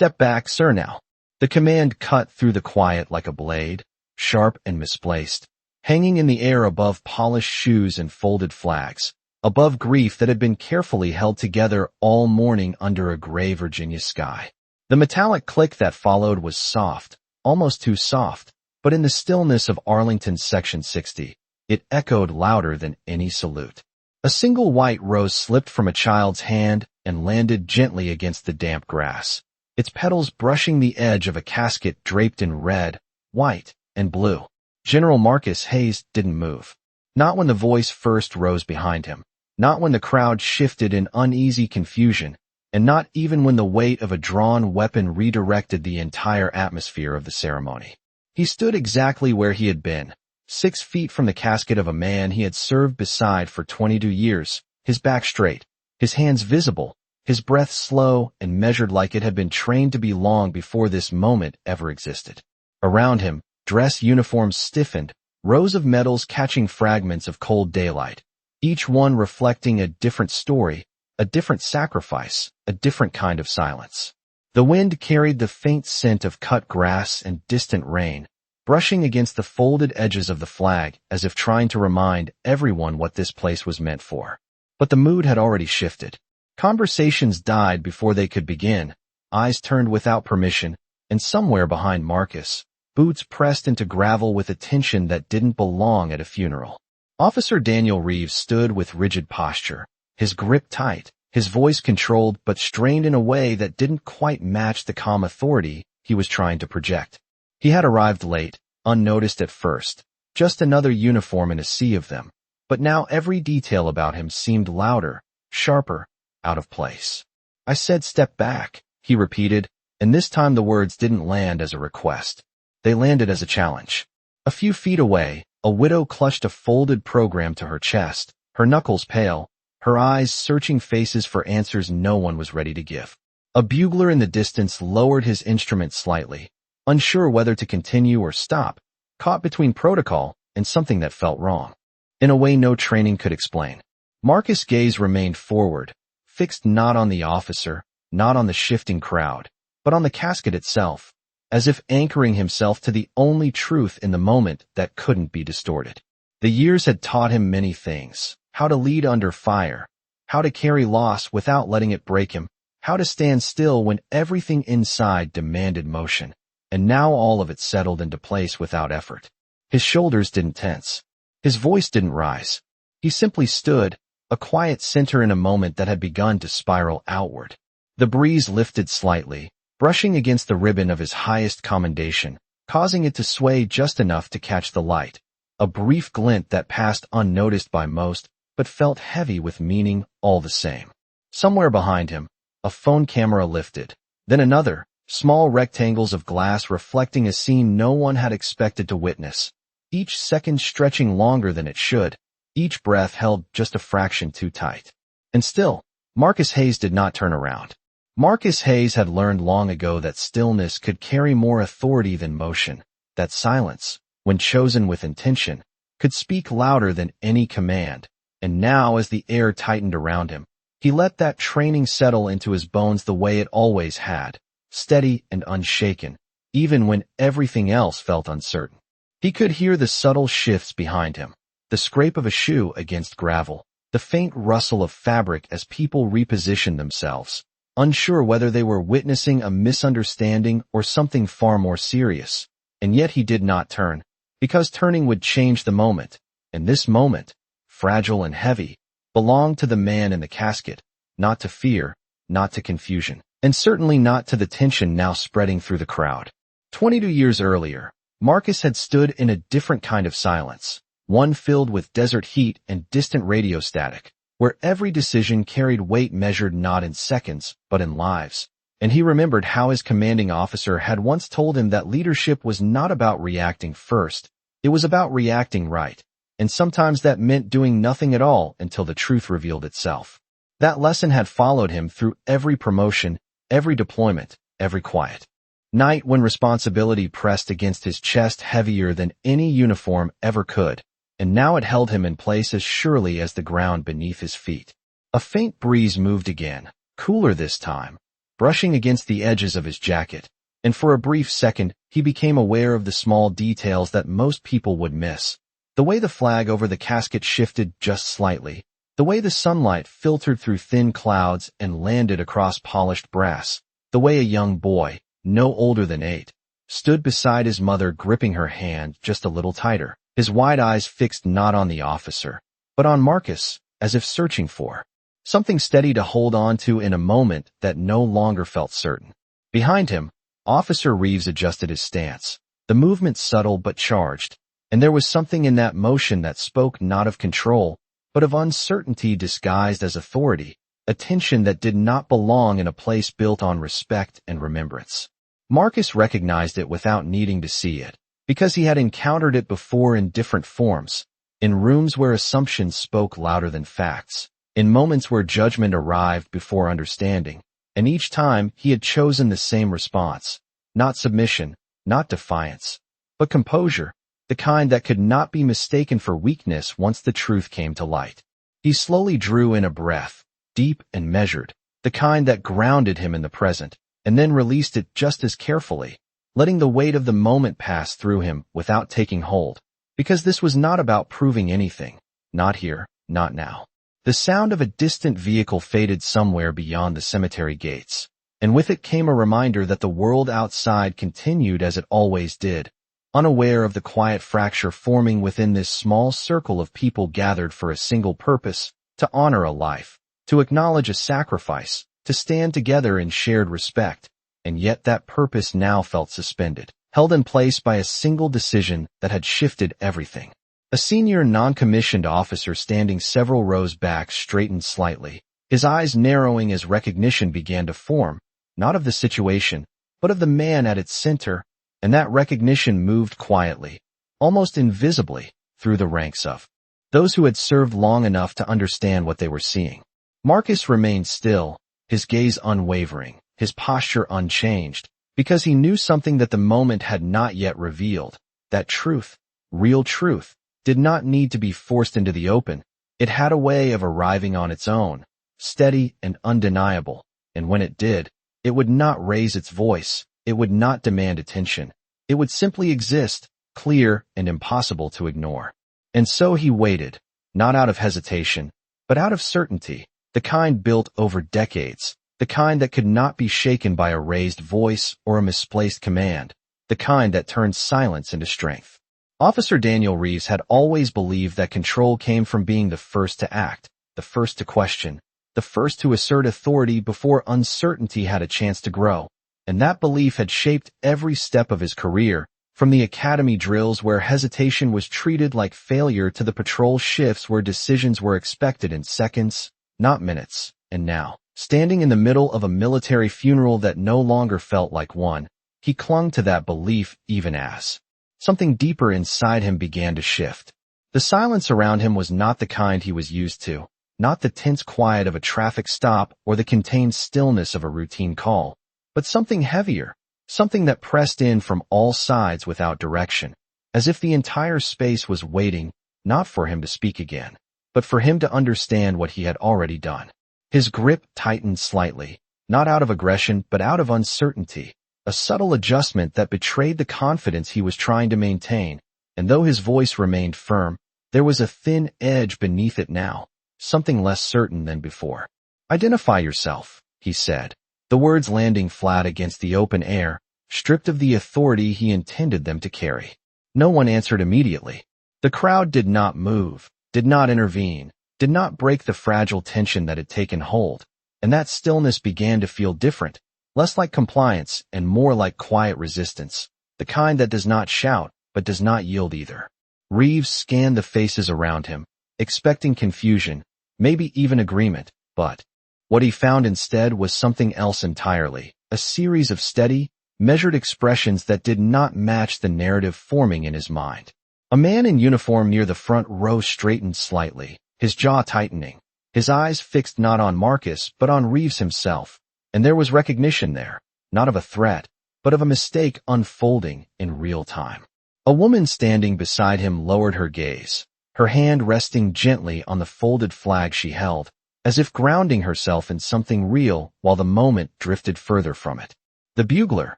Step back, sir, now. The command cut through the quiet like a blade, sharp and misplaced, hanging in the air above polished shoes and folded flags, above grief that had been carefully held together all morning under a gray Virginia sky. The metallic click that followed was soft, almost too soft, but in the stillness of Arlington's Section 60, it echoed louder than any salute. A single white rose slipped from a child's hand and landed gently against the damp grass, its petals brushing the edge of a casket draped in red, white, and blue. General Marcus Hayes didn't move. Not when the voice first rose behind him, not when the crowd shifted in uneasy confusion, and not even when the weight of a drawn weapon redirected the entire atmosphere of the ceremony. He stood exactly where he had been, 6 feet from the casket of a man he had served beside for 22 years, his back straight, his hands visible, his breath slow and measured like it had been trained to be long before this moment ever existed. Around him, dress uniforms stiffened, rows of medals catching fragments of cold daylight, each one reflecting a different story, a different sacrifice, a different kind of silence. The wind carried the faint scent of cut grass and distant rain, brushing against the folded edges of the flag as if trying to remind everyone what this place was meant for. But the mood had already shifted. Conversations died before they could begin, eyes turned without permission, and somewhere behind Marcus, boots pressed into gravel with a tension that didn't belong at a funeral. Officer Daniel Reeves stood with rigid posture, his grip tight, his voice controlled but strained in a way that didn't quite match the calm authority he was trying to project. He had arrived late, unnoticed at first, just another uniform in a sea of them, but now every detail about him seemed louder, sharper, out of place. "I said step back," he repeated, and this time the words didn't land as a request. They landed as a challenge. A few feet away, a widow clutched a folded program to her chest, her knuckles pale, her eyes searching faces for answers no one was ready to give. A bugler in the distance lowered his instrument slightly, unsure whether to continue or stop, caught between protocol and something that felt wrong, in a way no training could explain. Marcus' gaze remained forward, fixed not on the officer, not on the shifting crowd, but on the casket itself, as if anchoring himself to the only truth in the moment that couldn't be distorted. The years had taught him many things: how to lead under fire, how to carry loss without letting it break him, how to stand still when everything inside demanded motion, and now all of it settled into place without effort. His shoulders didn't tense. His voice didn't rise. He simply stood, a quiet center in a moment that had begun to spiral outward. The breeze lifted slightly, brushing against the ribbon of his highest commendation, causing it to sway just enough to catch the light, a brief glint that passed unnoticed by most, but felt heavy with meaning all the same. Somewhere behind him, a phone camera lifted, then another, small rectangles of glass reflecting a scene no one had expected to witness, each second stretching longer than it should, each breath held just a fraction too tight. And still, Marcus Hayes did not turn around. Marcus Hayes had learned long ago that stillness could carry more authority than motion, that silence, when chosen with intention, could speak louder than any command, and now as the air tightened around him, he let that training settle into his bones the way it always had, steady and unshaken, even when everything else felt uncertain. He could hear the subtle shifts behind him, the scrape of a shoe against gravel, the faint rustle of fabric as people repositioned themselves, unsure whether they were witnessing a misunderstanding or something far more serious. And yet he did not turn, because turning would change the moment, and this moment, fragile and heavy, belonged to the man in the casket, not to fear, not to confusion, and certainly not to the tension now spreading through the crowd. 22 years earlier, Marcus had stood in a different kind of silence, one filled with desert heat and distant radio static, where every decision carried weight measured not in seconds, but in lives. And he remembered how his commanding officer had once told him that leadership was not about reacting first, it was about reacting right, and sometimes that meant doing nothing at all until the truth revealed itself. That lesson had followed him through every promotion, every deployment, every quiet night when responsibility pressed against his chest heavier than any uniform ever could, and now it held him in place as surely as the ground beneath his feet. A faint breeze moved again, cooler this time, brushing against the edges of his jacket, and for a brief second he became aware of the small details that most people would miss. The way the flag over the casket shifted just slightly, the way the sunlight filtered through thin clouds and landed across polished brass, the way a young boy, no older than 8, stood beside his mother gripping her hand just a little tighter, his wide eyes fixed not on the officer, but on Marcus, as if searching for something steady to hold on to in a moment that no longer felt certain. Behind him, Officer Reeves adjusted his stance, the movement subtle but charged, and there was something in that motion that spoke not of control, but of uncertainty disguised as authority, a tension that did not belong in a place built on respect and remembrance. Marcus recognized it without needing to see it, because he had encountered it before in different forms, in rooms where assumptions spoke louder than facts, in moments where judgment arrived before understanding, and each time he had chosen the same response, not submission, not defiance, but composure, the kind that could not be mistaken for weakness once the truth came to light. He slowly drew in a breath, deep and measured, the kind that grounded him in the present, and then released it just as carefully, letting the weight of the moment pass through him without taking hold, because this was not about proving anything, not here, not now. The sound of a distant vehicle faded somewhere beyond the cemetery gates, and with it came a reminder that the world outside continued as it always did, unaware of the quiet fracture forming within this small circle of people gathered for a single purpose, to honor a life, to acknowledge a sacrifice, to stand together in shared respect, and yet that purpose now felt suspended, held in place by a single decision that had shifted everything. A senior non-commissioned officer standing several rows back straightened slightly, his eyes narrowing as recognition began to form, not of the situation, but of the man at its center, and that recognition moved quietly, almost invisibly, through the ranks of those who had served long enough to understand what they were seeing. Marcus remained still, his gaze unwavering, his posture unchanged, because he knew something that the moment had not yet revealed, that truth, real truth, did not need to be forced into the open. It had a way of arriving on its own, steady and undeniable, and when it did, it would not raise its voice, it would not demand attention. It would simply exist, clear and impossible to ignore. And so he waited, not out of hesitation, but out of certainty, the kind built over decades, the kind that could not be shaken by a raised voice or a misplaced command, the kind that turned silence into strength. Officer Daniel Reeves had always believed that control came from being the first to act, the first to question, the first to assert authority before uncertainty had a chance to grow, and that belief had shaped every step of his career, from the academy drills where hesitation was treated like failure to the patrol shifts where decisions were expected in seconds, not minutes, and now, standing in the middle of a military funeral that no longer felt like one, he clung to that belief even as something deeper inside him began to shift. The silence around him was not the kind he was used to, not the tense quiet of a traffic stop or the contained stillness of a routine call, but something heavier, something that pressed in from all sides without direction, as if the entire space was waiting, not for him to speak again, but for him to understand what he had already done. His grip tightened slightly, not out of aggression but out of uncertainty, a subtle adjustment that betrayed the confidence he was trying to maintain, and though his voice remained firm, there was a thin edge beneath it now, something less certain than before. "Identify yourself," he said, the words landing flat against the open air, stripped of the authority he intended them to carry. No one answered immediately. The crowd did not move, did not intervene, did not break the fragile tension that had taken hold, and that stillness began to feel different, less like compliance and more like quiet resistance, the kind that does not shout but does not yield either. Reeves scanned the faces around him, expecting confusion, maybe even agreement, but what he found instead was something else entirely, a series of steady, measured expressions that did not match the narrative forming in his mind. A man in uniform near the front row straightened slightly, his jaw tightening, his eyes fixed not on Marcus but on Reeves himself, and there was recognition there, not of a threat, but of a mistake unfolding in real time. A woman standing beside him lowered her gaze, her hand resting gently on the folded flag she held, as if grounding herself in something real while the moment drifted further from it. The bugler,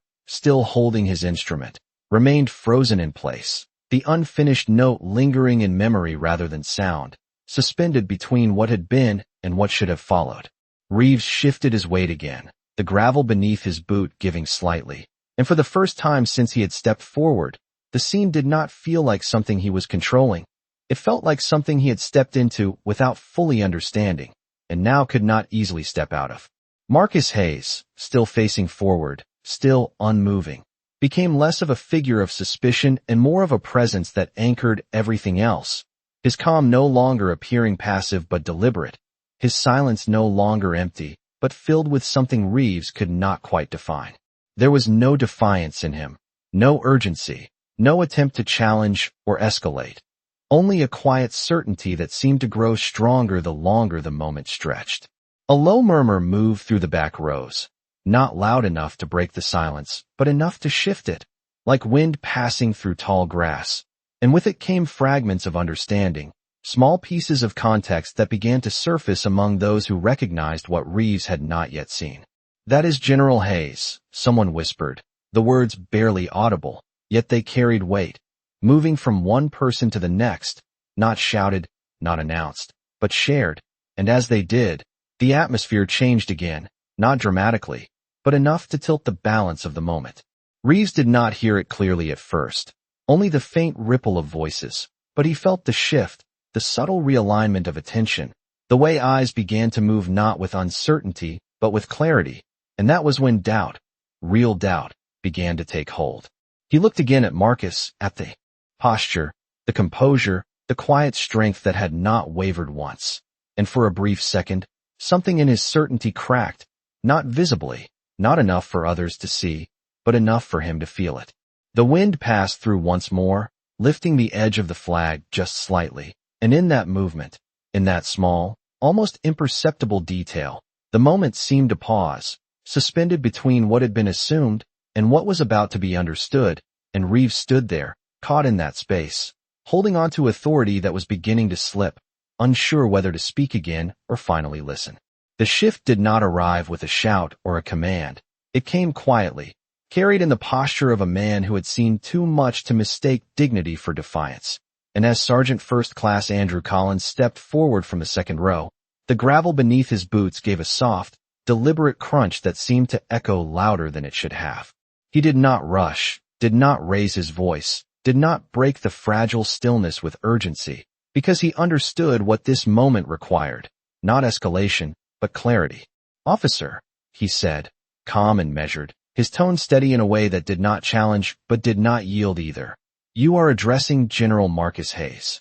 still holding his instrument, remained frozen in place, the unfinished note lingering in memory rather than sound, suspended between what had been and what should have followed. Reeves shifted his weight again, the gravel beneath his boot giving slightly, and for the first time since he had stepped forward, the scene did not feel like something he was controlling. It felt like something he had stepped into without fully understanding, and now could not easily step out of. Marcus Hayes, still facing forward, still unmoving, became less of a figure of suspicion and more of a presence that anchored everything else. His calm no longer appearing passive but deliberate, his silence no longer empty, but filled with something Reeves could not quite define. There was no defiance in him, no urgency, no attempt to challenge or escalate. Only a quiet certainty that seemed to grow stronger the longer the moment stretched. A low murmur moved through the back rows, not loud enough to break the silence, but enough to shift it, like wind passing through tall grass. And with it came fragments of understanding, small pieces of context that began to surface among those who recognized what Reeves had not yet seen. "That is General Hayes," someone whispered, the words barely audible, yet they carried weight, moving from one person to the next, not shouted, not announced, but shared, and as they did, the atmosphere changed again, not dramatically, but enough to tilt the balance of the moment. Reeves did not hear it clearly at first, only the faint ripple of voices, but he felt the shift, the subtle realignment of attention, the way eyes began to move not with uncertainty, but with clarity, and that was when doubt, real doubt, began to take hold. He looked again at Marcus, at the posture, the composure, the quiet strength that had not wavered once, and for a brief second, something in his certainty cracked, not visibly, not enough for others to see, but enough for him to feel it. The wind passed through once more, lifting the edge of the flag just slightly, and in that movement, in that small, almost imperceptible detail, the moment seemed to pause, suspended between what had been assumed and what was about to be understood, and Reeves stood there, caught in that space, holding on to authority that was beginning to slip, unsure whether to speak again or finally listen. The shift did not arrive with a shout or a command. It came quietly, carried in the posture of a man who had seen too much to mistake dignity for defiance. And as Sergeant First Class Andrew Collins stepped forward from the second row, the gravel beneath his boots gave a soft, deliberate crunch that seemed to echo louder than it should have. He did not rush, did not raise his voice, did not break the fragile stillness with urgency, because he understood what this moment required, not escalation, but clarity. "Officer," he said, calm and measured, his tone steady in a way that did not challenge but did not yield either. "You are addressing General Marcus Hayes."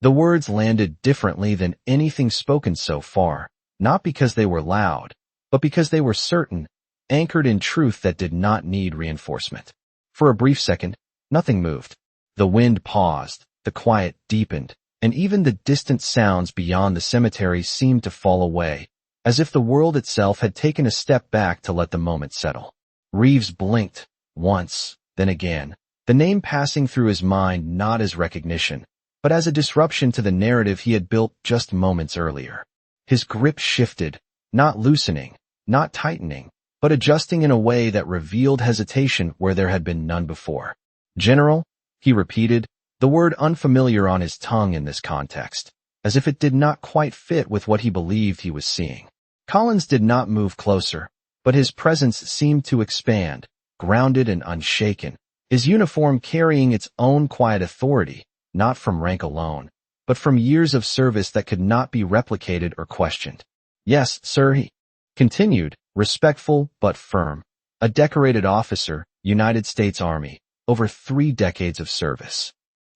The words landed differently than anything spoken so far, not because they were loud, but because they were certain, anchored in truth that did not need reinforcement. For a brief second, nothing moved. The wind paused, the quiet deepened, and even the distant sounds beyond the cemetery seemed to fall away, as if the world itself had taken a step back to let the moment settle. Reeves blinked, once, then again, the name passing through his mind not as recognition, but as a disruption to the narrative he had built just moments earlier. His grip shifted, not loosening, not tightening, but adjusting in a way that revealed hesitation where there had been none before. "General," he repeated, the word unfamiliar on his tongue in this context, as if it did not quite fit with what he believed he was seeing. Collins did not move closer, but his presence seemed to expand, grounded and unshaken, his uniform carrying its own quiet authority, not from rank alone, but from years of service that could not be replicated or questioned. "Yes, sir," he continued, respectful but firm. "A decorated officer, United States Army, over 3 decades of service."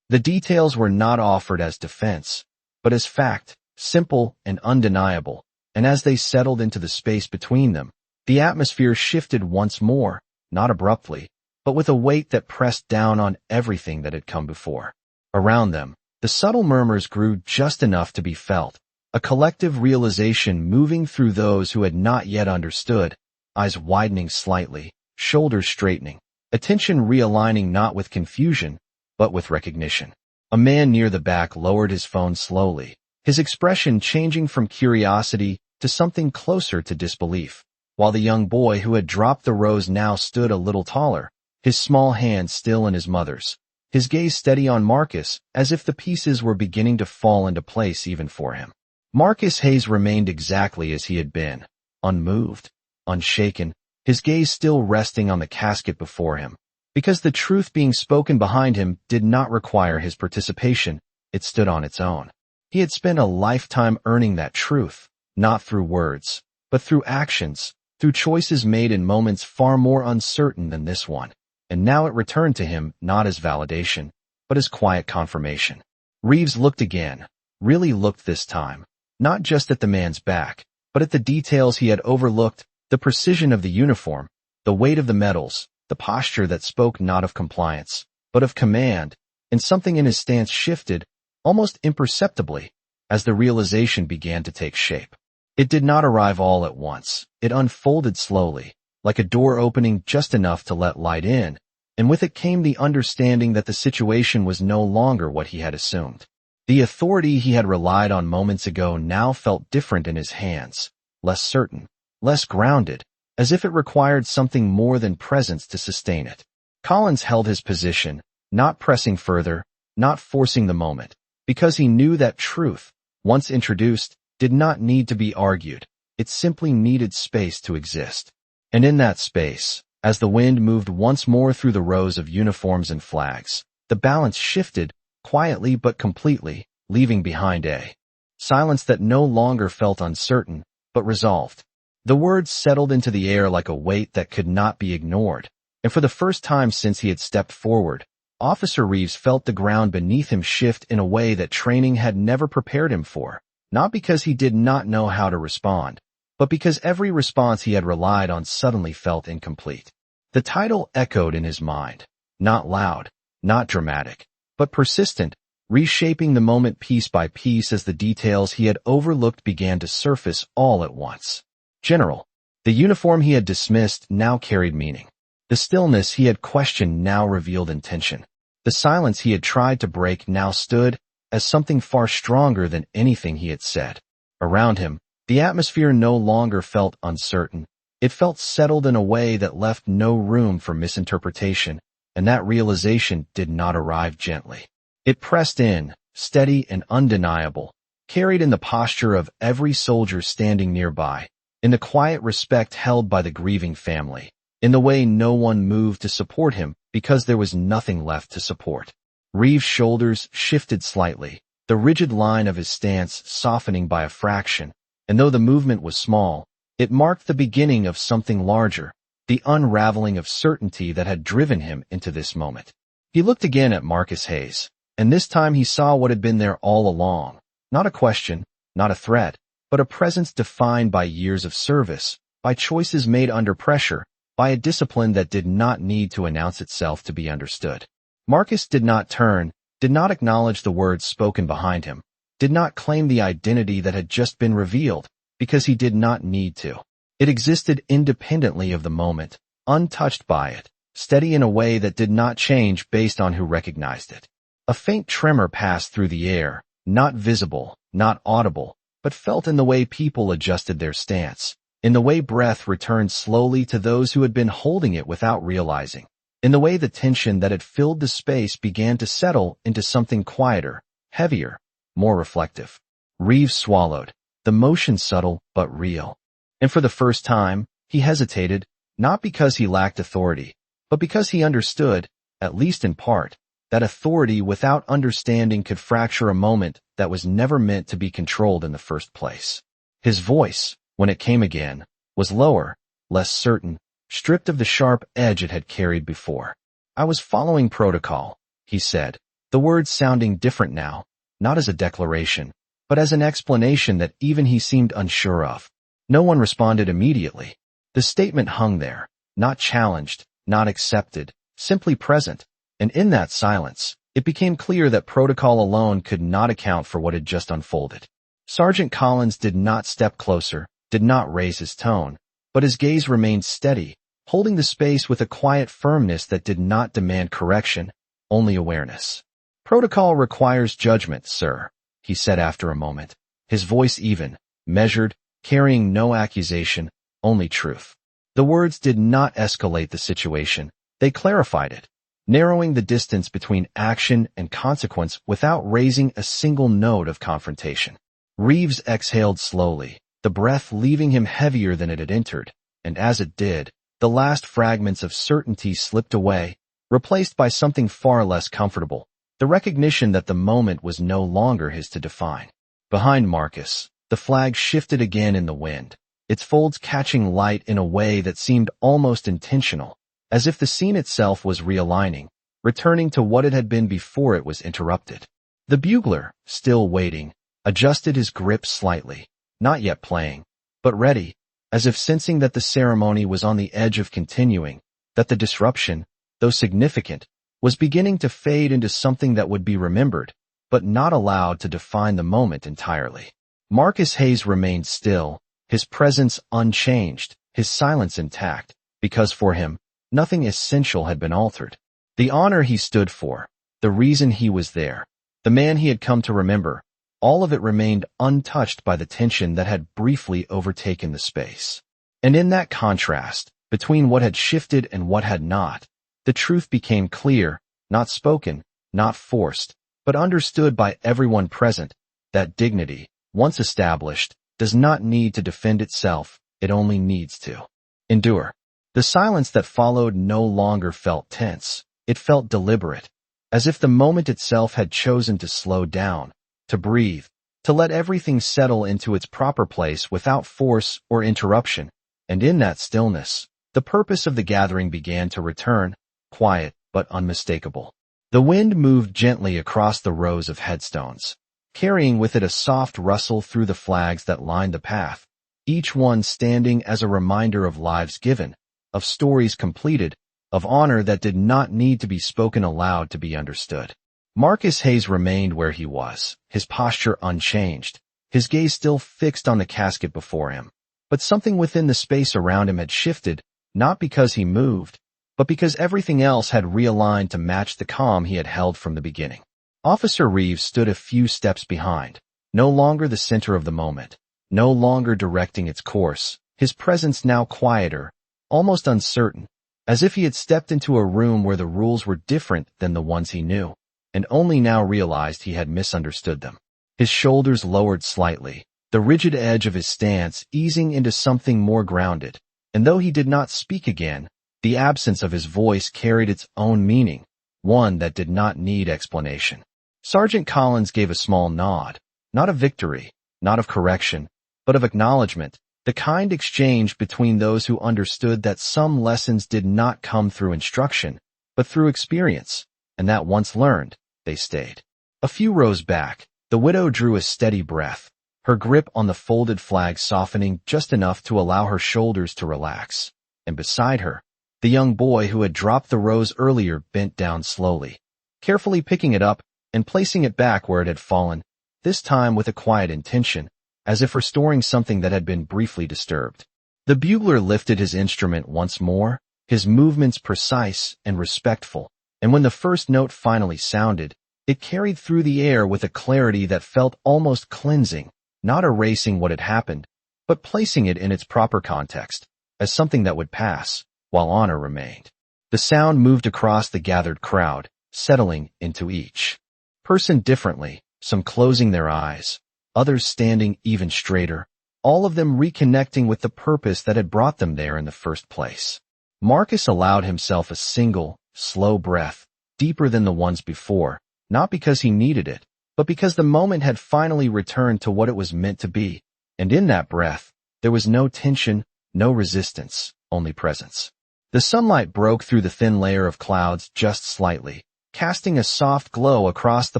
The details were not offered as defense, but as fact, simple and undeniable, and as they settled into the space between them, the atmosphere shifted once more, not abruptly, but with a weight that pressed down on everything that had come before. Around them, the subtle murmurs grew just enough to be felt, a collective realization moving through those who had not yet understood, eyes widening slightly, shoulders straightening, attention realigning not with confusion, but with recognition. A man near the back lowered his phone slowly, his expression changing from curiosity to something closer to disbelief, while the young boy who had dropped the rose now stood a little taller, his small hand still in his mother's, his gaze steady on Marcus, as if the pieces were beginning to fall into place even for him. Marcus Hayes remained exactly as he had been, unmoved, unshaken, his gaze still resting on the casket before him. Because the truth being spoken behind him did not require his participation, it stood on its own. He had spent a lifetime earning that truth, not through words, but through actions, through choices made in moments far more uncertain than this one. And now it returned to him not as validation, but as quiet confirmation. Reeves looked again, really looked this time, not just at the man's back, but at the details he had overlooked, the precision of the uniform, the weight of the medals, the posture that spoke not of compliance, but of command, and something in his stance shifted, almost imperceptibly, as the realization began to take shape. It did not arrive all at once. It unfolded slowly, like a door opening just enough to let light in, and with it came the understanding that the situation was no longer what he had assumed. The authority he had relied on moments ago now felt different in his hands, less certain, less grounded, as if it required something more than presence to sustain it. Collins held his position, not pressing further, not forcing the moment, because he knew that truth, once introduced, did not need to be argued. It simply needed space to exist. And in that space, as the wind moved once more through the rows of uniforms and flags, the balance shifted, quietly but completely, leaving behind a silence that no longer felt uncertain, but resolved. The words settled into the air like a weight that could not be ignored, and for the first time since he had stepped forward, Officer Reeves felt the ground beneath him shift in a way that training had never prepared him for, not because he did not know how to respond, but because every response he had relied on suddenly felt incomplete. The title echoed in his mind, not loud, not dramatic, but persistent, reshaping the moment piece by piece as the details he had overlooked began to surface all at once. General. The uniform he had dismissed now carried meaning. The stillness he had questioned now revealed intention. The silence he had tried to break now stood as something far stronger than anything he had said. Around him, the atmosphere no longer felt uncertain. It felt settled in a way that left no room for misinterpretation, and that realization did not arrive gently. It pressed in, steady and undeniable, carried in the posture of every soldier standing nearby, in the quiet respect held by the grieving family, in the way no one moved to support him because there was nothing left to support. Reeves' shoulders shifted slightly, the rigid line of his stance softening by a fraction, and though the movement was small, it marked the beginning of something larger, the unraveling of certainty that had driven him into this moment. He looked again at Marcus Hayes, and this time he saw what had been there all along, not a question, not a threat, but a presence defined by years of service, by choices made under pressure, by a discipline that did not need to announce itself to be understood. Marcus did not turn, did not acknowledge the words spoken behind him, did not claim the identity that had just been revealed, because he did not need to. It existed independently of the moment, untouched by it, steady in a way that did not change based on who recognized it. A faint tremor passed through the air, not visible, not audible, but felt in the way people adjusted their stance, in the way breath returned slowly to those who had been holding it without realizing, in the way the tension that had filled the space began to settle into something quieter, heavier, more reflective. Reeves swallowed, the motion subtle but real. And for the first time, he hesitated, not because he lacked authority, but because he understood, at least in part, that authority without understanding could fracture a moment that was never meant to be controlled in the first place. His voice, when it came again, was lower, less certain, stripped of the sharp edge it had carried before. "I was following protocol," he said, the words sounding different now, not as a declaration, but as an explanation that even he seemed unsure of. No one responded immediately. The statement hung there, not challenged, not accepted, simply present, and in that silence, it became clear that protocol alone could not account for what had just unfolded. Sergeant Collins did not step closer, did not raise his tone, but his gaze remained steady, holding the space with a quiet firmness that did not demand correction, only awareness. "Protocol requires judgment, sir," he said after a moment, his voice even, measured, carrying no accusation, only truth. The words did not escalate the situation, they clarified it, narrowing the distance between action and consequence without raising a single note of confrontation. Reeves exhaled slowly, the breath leaving him heavier than it had entered, and as it did, the last fragments of certainty slipped away, replaced by something far less comfortable, the recognition that the moment was no longer his to define. Behind Marcus, the flag shifted again in the wind, its folds catching light in a way that seemed almost intentional, as if the scene itself was realigning, returning to what it had been before it was interrupted. The bugler, still waiting, adjusted his grip slightly, not yet playing, but ready, as if sensing that the ceremony was on the edge of continuing, that the disruption, though significant, was beginning to fade into something that would be remembered, but not allowed to define the moment entirely. Marcus Hayes remained still, his presence unchanged, his silence intact, because for him, nothing essential had been altered. The honor he stood for, the reason he was there, the man he had come to remember, all of it remained untouched by the tension that had briefly overtaken the space. And in that contrast, between what had shifted and what had not, the truth became clear, not spoken, not forced, but understood by everyone present, that dignity, once established, does not need to defend itself, it only needs to endure. The silence that followed no longer felt tense, it felt deliberate, as if the moment itself had chosen to slow down, to breathe, to let everything settle into its proper place without force or interruption, and in that stillness, the purpose of the gathering began to return, quiet but unmistakable. The wind moved gently across the rows of headstones, carrying with it a soft rustle through the flags that lined the path, each one standing as a reminder of lives given, of stories completed, of honor that did not need to be spoken aloud to be understood. Marcus Hayes remained where he was, his posture unchanged, his gaze still fixed on the casket before him. But something within the space around him had shifted, not because he moved, but because everything else had realigned to match the calm he had held from the beginning. Officer Reeves stood a few steps behind, no longer the center of the moment, no longer directing its course, his presence now quieter, almost uncertain, as if he had stepped into a room where the rules were different than the ones he knew, and only now realized he had misunderstood them. His shoulders lowered slightly, the rigid edge of his stance easing into something more grounded, and though he did not speak again, the absence of his voice carried its own meaning, one that did not need explanation. Sergeant Collins gave a small nod, not of victory, not of correction, but of acknowledgement, the kind exchanged between those who understood that some lessons did not come through instruction, but through experience, and that once learned, they stayed. A few rows back, the widow drew a steady breath, her grip on the folded flag softening just enough to allow her shoulders to relax, and beside her, the young boy who had dropped the rose earlier bent down slowly, carefully picking it up and placing it back where it had fallen, this time with a quiet intention, as if restoring something that had been briefly disturbed. The bugler lifted his instrument once more, his movements precise and respectful, and when the first note finally sounded, it carried through the air with a clarity that felt almost cleansing, not erasing what had happened, but placing it in its proper context, as something that would pass, while honor remained. The sound moved across the gathered crowd, settling into each person differently, some closing their eyes, others standing even straighter, all of them reconnecting with the purpose that had brought them there in the first place. Marcus allowed himself a single, slow breath, deeper than the ones before, not because he needed it, but because the moment had finally returned to what it was meant to be, and in that breath, there was no tension, no resistance, only presence. The sunlight broke through the thin layer of clouds just slightly, casting a soft glow across the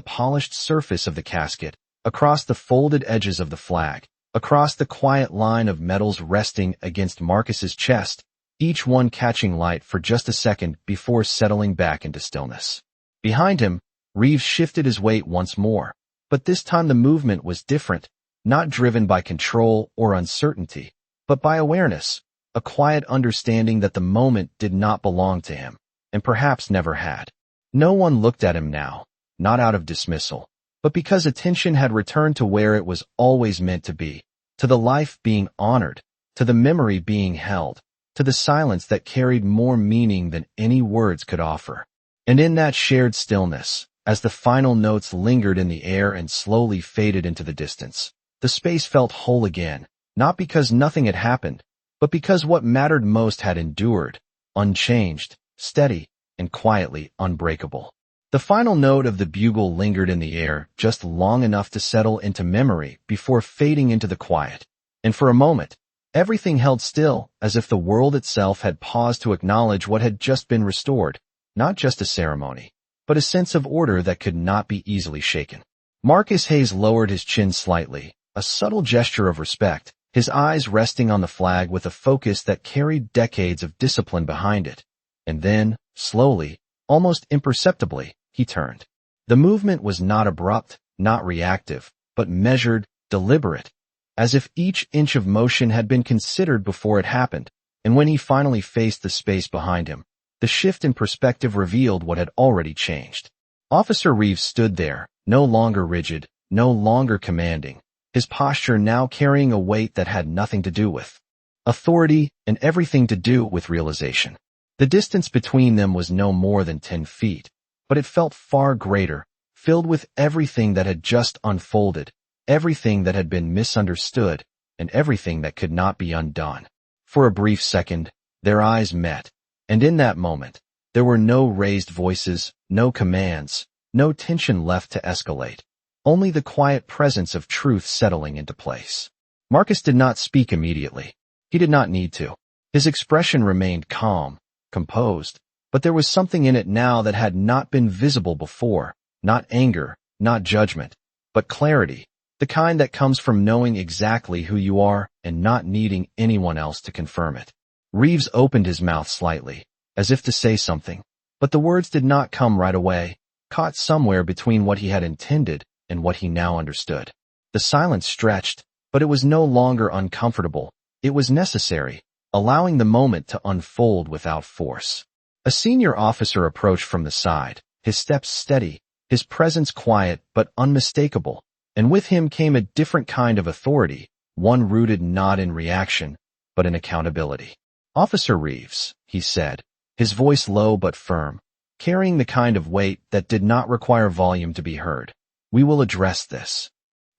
polished surface of the casket, across the folded edges of the flag, across the quiet line of metals resting against Marcus's chest, each one catching light for just a second before settling back into stillness. Behind him, Reeves shifted his weight once more, but this time the movement was different, not driven by control or uncertainty, but by awareness, a quiet understanding that the moment did not belong to him, and perhaps never had. No one looked at him now, not out of dismissal, but because attention had returned to where it was always meant to be, to the life being honored, to the memory being held, to the silence that carried more meaning than any words could offer. And in that shared stillness, as the final notes lingered in the air and slowly faded into the distance, the space felt whole again, not because nothing had happened, but because what mattered most had endured, unchanged, steady, and quietly unbreakable. The final note of the bugle lingered in the air just long enough to settle into memory before fading into the quiet, and for a moment, everything held still, as if the world itself had paused to acknowledge what had just been restored, not just a ceremony, but a sense of order that could not be easily shaken. Marcus Hayes lowered his chin slightly, a subtle gesture of respect, his eyes resting on the flag with a focus that carried decades of discipline behind it. And then, slowly, almost imperceptibly, he turned. The movement was not abrupt, not reactive, but measured, deliberate, as if each inch of motion had been considered before it happened, and when he finally faced the space behind him, the shift in perspective revealed what had already changed. Officer Reeves stood there, no longer rigid, no longer commanding, his posture now carrying a weight that had nothing to do with authority and everything to do with realization. The distance between them was no more than 10 feet, but it felt far greater, filled with everything that had just unfolded, everything that had been misunderstood, and everything that could not be undone. For a brief second, their eyes met, and in that moment, there were no raised voices, no commands, no tension left to escalate, only the quiet presence of truth settling into place. Marcus did not speak immediately. He did not need to. His expression remained calm, composed, but there was something in it now that had not been visible before, not anger, not judgment, but clarity, the kind that comes from knowing exactly who you are and not needing anyone else to confirm it. Reeves opened his mouth slightly, as if to say something, but the words did not come right away, caught somewhere between what he had intended and what he now understood. The silence stretched, but it was no longer uncomfortable. It was necessary, allowing the moment to unfold without force. A senior officer approached from the side, his steps steady, his presence quiet but unmistakable, and with him came a different kind of authority, one rooted not in reaction, but in accountability. "Officer Reeves," he said, his voice low but firm, carrying the kind of weight that did not require volume to be heard. "We will address this."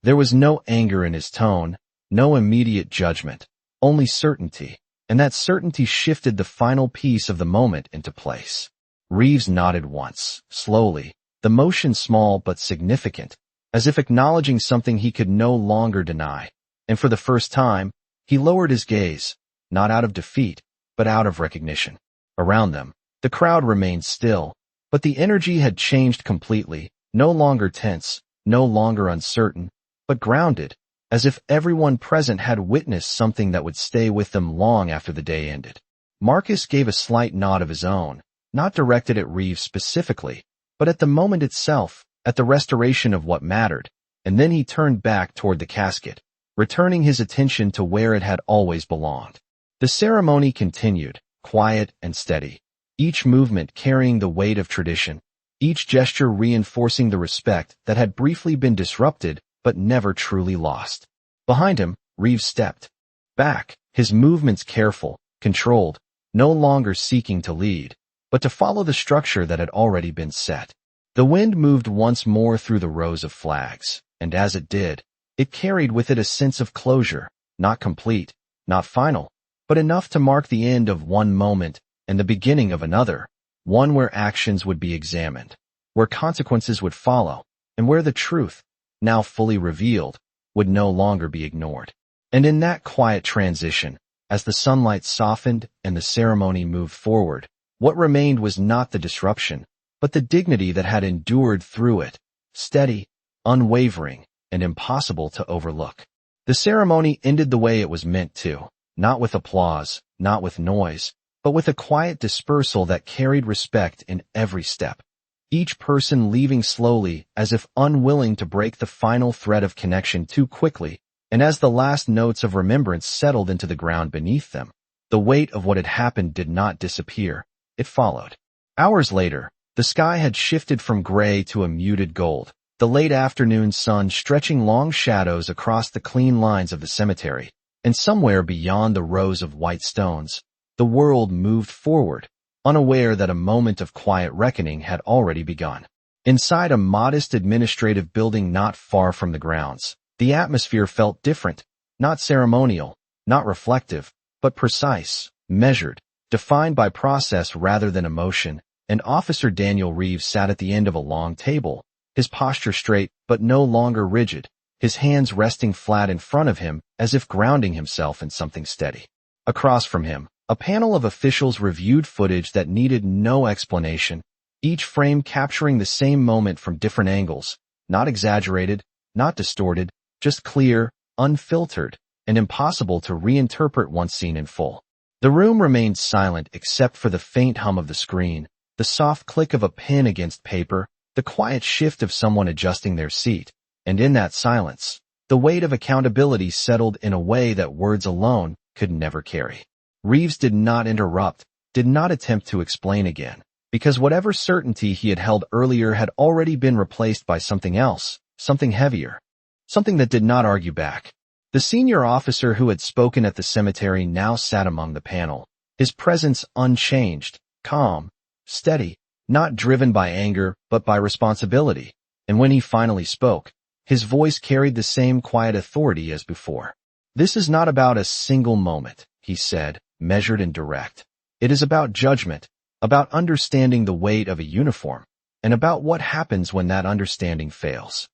There was no anger in his tone, no immediate judgment, only certainty, and that certainty shifted the final piece of the moment into place. Reeves nodded once, slowly, the motion small but significant, as if acknowledging something he could no longer deny, and for the first time, he lowered his gaze, not out of defeat, but out of recognition. Around them, the crowd remained still, but the energy had changed completely, no longer tense, no longer uncertain, but grounded, as if everyone present had witnessed something that would stay with them long after the day ended. Marcus gave a slight nod of his own, not directed at Reeves specifically, but at the moment itself, at the restoration of what mattered, and then he turned back toward the casket, returning his attention to where it had always belonged. The ceremony continued, quiet and steady, each movement carrying the weight of tradition, each gesture reinforcing the respect that had briefly been disrupted but never truly lost. Behind him, Reeves stepped back, his movements careful, controlled, no longer seeking to lead, but to follow the structure that had already been set. The wind moved once more through the rows of flags, and as it did, it carried with it a sense of closure, not complete, not final, but enough to mark the end of one moment and the beginning of another, one where actions would be examined, where consequences would follow, and where the truth, now fully revealed, would no longer be ignored. And in that quiet transition, as the sunlight softened and the ceremony moved forward, what remained was not the disruption, but the dignity that had endured through it, steady, unwavering, and impossible to overlook. The ceremony ended the way it was meant to, not with applause, not with noise, but with a quiet dispersal that carried respect in every step. Each person leaving slowly as if unwilling to break the final thread of connection too quickly, and as the last notes of remembrance settled into the ground beneath them, the weight of what had happened did not disappear, it followed. Hours later, the sky had shifted from gray to a muted gold, the late afternoon sun stretching long shadows across the clean lines of the cemetery, and somewhere beyond the rows of white stones, the world moved forward, unaware that a moment of quiet reckoning had already begun. Inside a modest administrative building not far from the grounds, the atmosphere felt different, not ceremonial, not reflective, but precise, measured, defined by process rather than emotion. And Officer Daniel Reeves sat at the end of a long table, his posture straight but no longer rigid, his hands resting flat in front of him as if grounding himself in something steady. Across from him, a panel of officials reviewed footage that needed no explanation, each frame capturing the same moment from different angles, not exaggerated, not distorted, just clear, unfiltered, and impossible to reinterpret once seen in full. The room remained silent except for the faint hum of the screen, the soft click of a pen against paper, the quiet shift of someone adjusting their seat, and in that silence, the weight of accountability settled in a way that words alone could never carry. Reeves did not interrupt, did not attempt to explain again, because whatever certainty he had held earlier had already been replaced by something else, something heavier, something that did not argue back. The senior officer who had spoken at the cemetery now sat among the panel, his presence unchanged, calm, steady, not driven by anger but by responsibility, and when he finally spoke, his voice carried the same quiet authority as before. "This is not about a single moment," he said, measured and direct. "It is about judgment, about understanding the weight of a uniform, and about what happens when that understanding fails."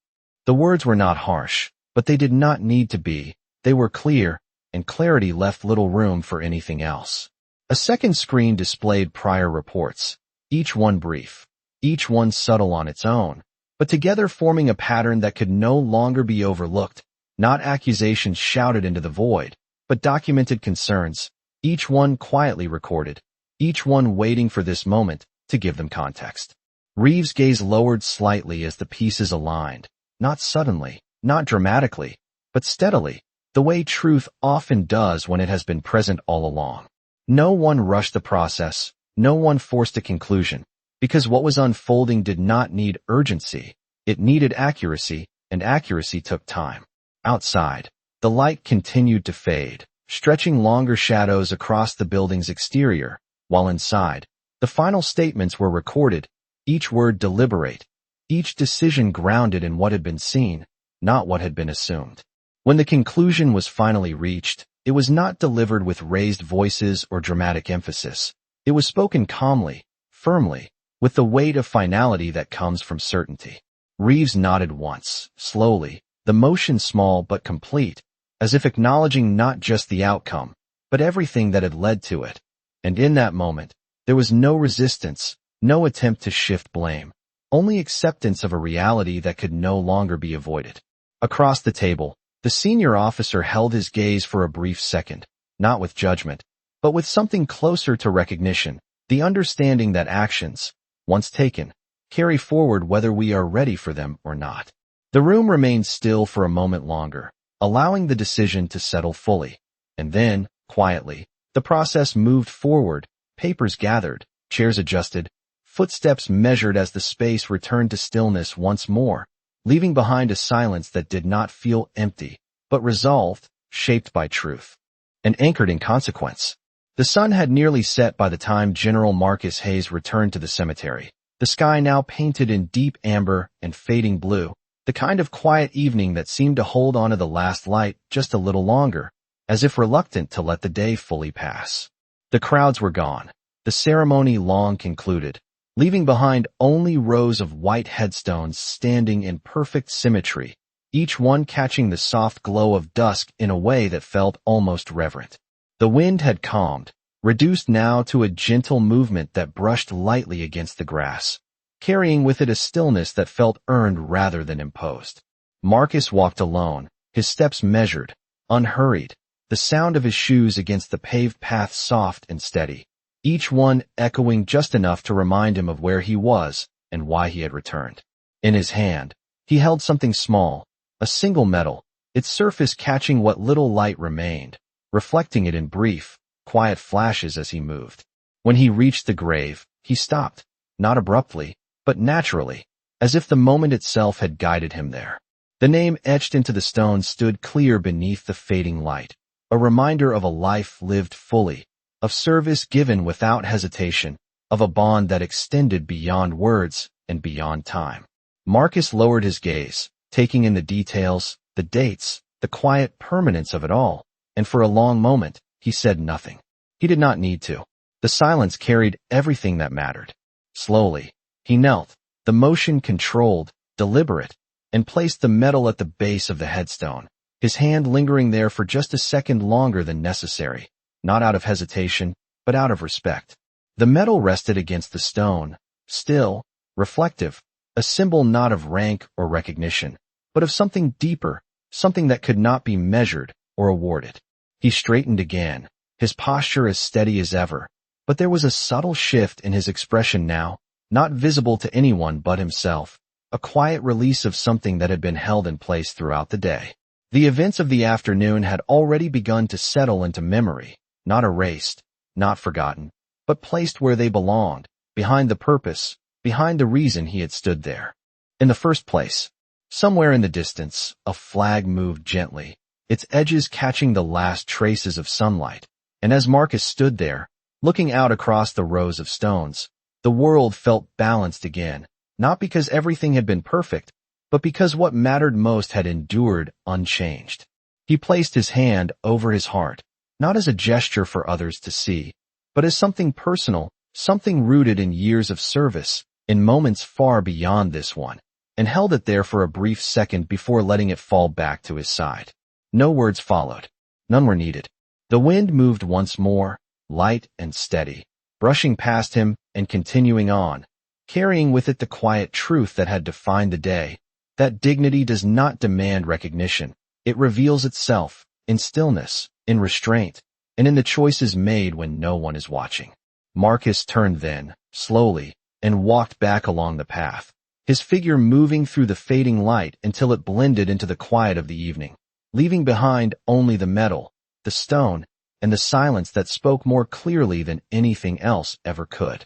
The words were not harsh, but they did not need to be. They were clear, and clarity left little room for anything else. A second screen displayed prior reports, each one brief, each one subtle on its own, but together forming a pattern that could no longer be overlooked, not accusations shouted into the void, but documented concerns, each one quietly recorded, each one waiting for this moment to give them context. Reeves' gaze lowered slightly as the pieces aligned, not suddenly, not dramatically, but steadily, the way truth often does when it has been present all along. No one rushed the process, no one forced a conclusion, because what was unfolding did not need urgency, it needed accuracy, and accuracy took time. Outside, the light continued to fade, stretching longer shadows across the building's exterior, while inside, the final statements were recorded, each word deliberate, each decision grounded in what had been seen, not what had been assumed. When the conclusion was finally reached, it was not delivered with raised voices or dramatic emphasis. It was spoken calmly, firmly, with the weight of finality that comes from certainty. Reeves nodded once, slowly, the motion small but complete, as if acknowledging not just the outcome, but everything that had led to it. And in that moment, there was no resistance, no attempt to shift blame, only acceptance of a reality that could no longer be avoided. Across the table, the senior officer held his gaze for a brief second, not with judgment, but with something closer to recognition, the understanding that actions, once taken, carry forward whether we are ready for them or not. The room remained still for a moment longer, allowing the decision to settle fully. And then, quietly, the process moved forward, papers gathered, chairs adjusted, footsteps measured as the space returned to stillness once more, leaving behind a silence that did not feel empty, but resolved, shaped by truth, and anchored in consequence. The sun had nearly set by the time General Marcus Hayes returned to the cemetery, the sky now painted in deep amber and fading blue, the kind of quiet evening that seemed to hold onto the last light just a little longer, as if reluctant to let the day fully pass. The crowds were gone, the ceremony long concluded, leaving behind only rows of white headstones standing in perfect symmetry, each one catching the soft glow of dusk in a way that felt almost reverent. The wind had calmed, reduced now to a gentle movement that brushed lightly against the grass, carrying with it a stillness that felt earned rather than imposed. Marcus walked alone, his steps measured, unhurried, the sound of his shoes against the paved path soft and steady, each one echoing just enough to remind him of where he was and why he had returned. In his hand, he held something small, a single medal, its surface catching what little light remained, reflecting it in brief, quiet flashes as he moved. When he reached the grave, he stopped, not abruptly, but naturally, as if the moment itself had guided him there. The name etched into the stone stood clear beneath the fading light, a reminder of a life lived fully, of service given without hesitation, of a bond that extended beyond words and beyond time. Marcus lowered his gaze, taking in the details, the dates, the quiet permanence of it all, and for a long moment, he said nothing. He did not need to. The silence carried everything that mattered. Slowly, he knelt, the motion controlled, deliberate, and placed the metal at the base of the headstone, his hand lingering there for just a second longer than necessary, not out of hesitation, but out of respect. The metal rested against the stone, still, reflective, a symbol not of rank or recognition, but of something deeper, something that could not be measured or awarded. He straightened again, his posture as steady as ever, but there was a subtle shift in his expression now, not visible to anyone but himself, a quiet release of something that had been held in place throughout the day. The events of the afternoon had already begun to settle into memory, not erased, not forgotten, but placed where they belonged, behind the purpose, behind the reason he had stood there. In the first place, somewhere in the distance, a flag moved gently, its edges catching the last traces of sunlight, and as Marcus stood there, looking out across the rows of stones, the world felt balanced again, not because everything had been perfect, but because what mattered most had endured unchanged. He placed his hand over his heart, not as a gesture for others to see, but as something personal, something rooted in years of service, in moments far beyond this one, and held it there for a brief second before letting it fall back to his side. No words followed. None were needed. The wind moved once more, light and steady, brushing past him and continuing on, carrying with it the quiet truth that had defined the day, that dignity does not demand recognition. It reveals itself, in stillness, in restraint, and in the choices made when no one is watching. Marcus turned then, slowly, and walked back along the path, his figure moving through the fading light until it blended into the quiet of the evening, leaving behind only the metal, the stone, and the silence that spoke more clearly than anything else ever could.